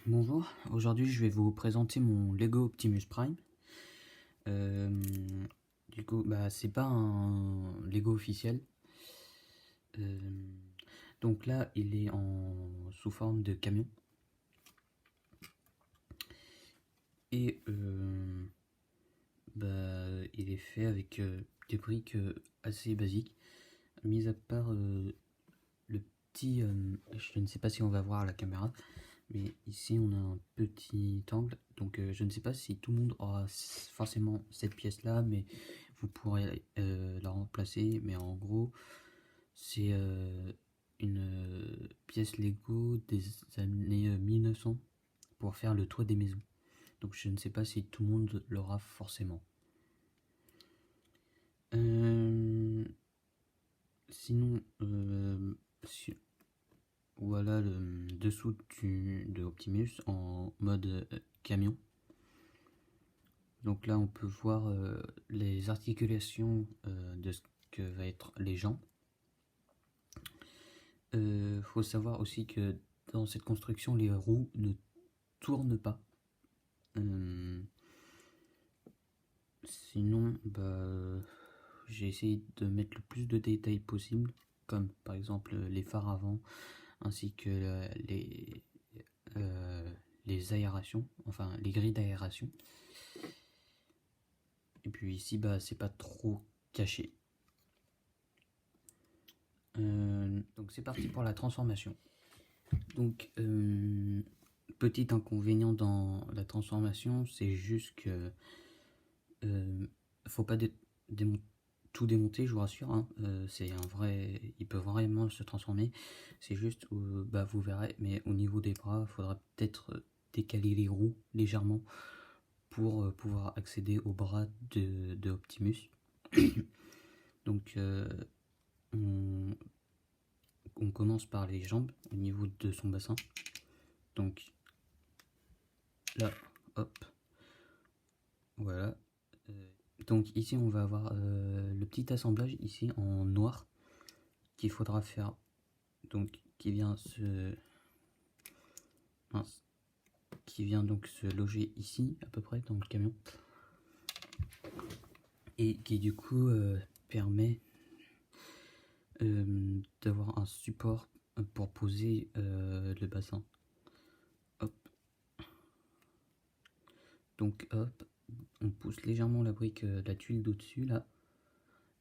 Bonjour, aujourd'hui je vais vous présenter mon Lego Optimus Prime. C'est pas un Lego officiel. Euh, donc là, il est sous forme de camion. Et il est fait avec des briques assez basiques, mis à part le petit. Je ne sais pas si on va voir à la caméra. Mais ici on a un petit angle, donc je ne sais pas si tout le monde aura forcément cette pièce là, mais vous pourrez la remplacer. Mais en gros c'est une pièce Lego des années 1900 pour faire le toit des maisons. Donc je ne sais pas si tout le monde l'aura forcément. Sinon, voilà le dessous de Optimus en mode camion. Donc là, on peut voir les articulations de ce que va être les jambes. Faut savoir aussi que dans cette construction, les roues ne tournent pas. Sinon, j'ai essayé de mettre le plus de détails possible, comme par exemple les phares avant, ainsi que les aérations, enfin les grilles d'aération. Et puis ici, c'est pas trop caché. Donc c'est parti pour la transformation. Donc petit inconvénient dans la transformation, c'est juste que faut pas tout démonter, je vous rassure, hein. C'est un vrai, il peut vraiment se transformer. C'est juste, vous verrez, mais au niveau des bras, il faudra peut-être décaler les roues légèrement pour pouvoir accéder aux bras de Optimus. Donc on commence par les jambes au niveau de son bassin. Donc là, hop, voilà. Donc ici on va avoir le petit assemblage ici en noir qu'il faudra faire, donc qui vient donc se loger ici à peu près dans le camion, et qui du coup permet d'avoir un support pour poser le bassin. Hop. Donc hop, on pousse légèrement la brique, la tuile d'au-dessus là,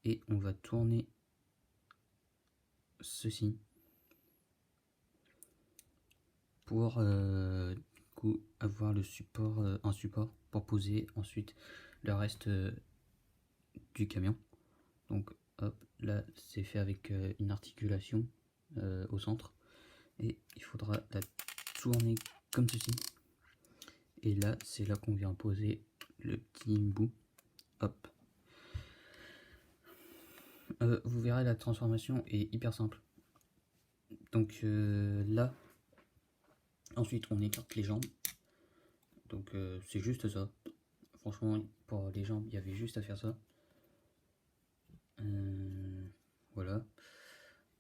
et on va tourner ceci pour du coup avoir le support, un support pour poser ensuite le reste du camion. Donc hop, là c'est fait avec une articulation au centre, et il faudra la tourner comme ceci, et là c'est là qu'on vient poser le petit bout. Hop. Vous verrez, la transformation est hyper simple. Donc là, ensuite on écarte les jambes. Donc c'est juste ça. Franchement, pour les jambes, il y avait juste à faire ça. Voilà.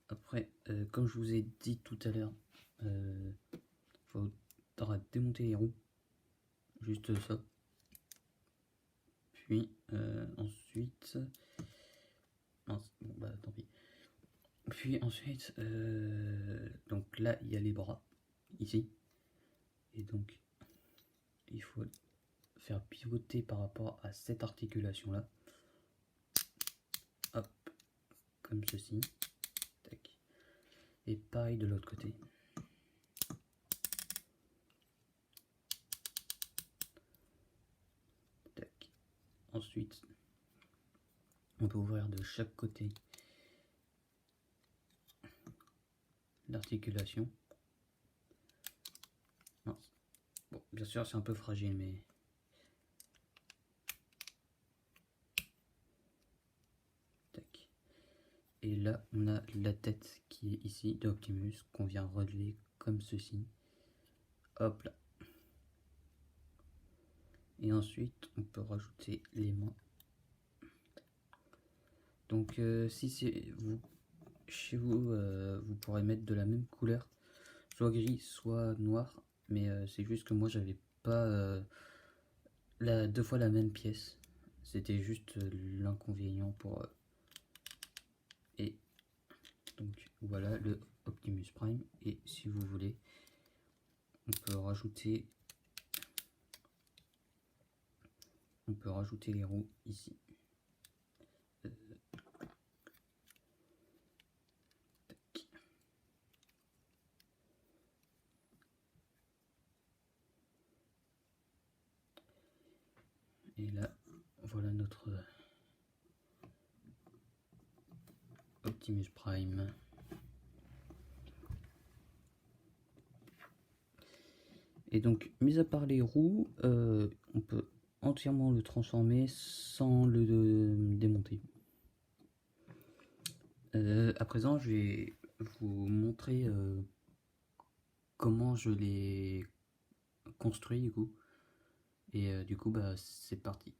Après, comme je vous ai dit tout à l'heure, faudra démonter les roues. Juste ça. Puis ensuite... Mince, bon tant pis. Puis ensuite, donc là, il y a les bras, ici. Et donc, il faut faire pivoter par rapport à cette articulation-là. Hop, comme ceci. Tac. Et pareil de l'autre côté. Tac. Ensuite, on peut ouvrir de chaque côté l'articulation. Mince. Bon, bien sûr, c'est un peu fragile, mais... Tac. Et là, on a la tête qui est ici d'Optimus, qu'on vient relever comme ceci. Hop là. Et ensuite, on peut rajouter les mains. Donc si c'est vous, chez vous, vous pourrez mettre de la même couleur soit gris, soit noir. Mais c'est juste que moi, j'avais pas deux fois la même pièce. C'était juste l'inconvénient pour... et donc voilà le Optimus Prime. Et si vous voulez, on peut rajouter les roues ici. Et là, voilà notre Optimus Prime. Et donc, mis à part les roues, on peut entièrement le transformer sans le démonter. À présent, je vais vous montrer comment je l'ai construit du coup. Et du coup, bah, c'est parti.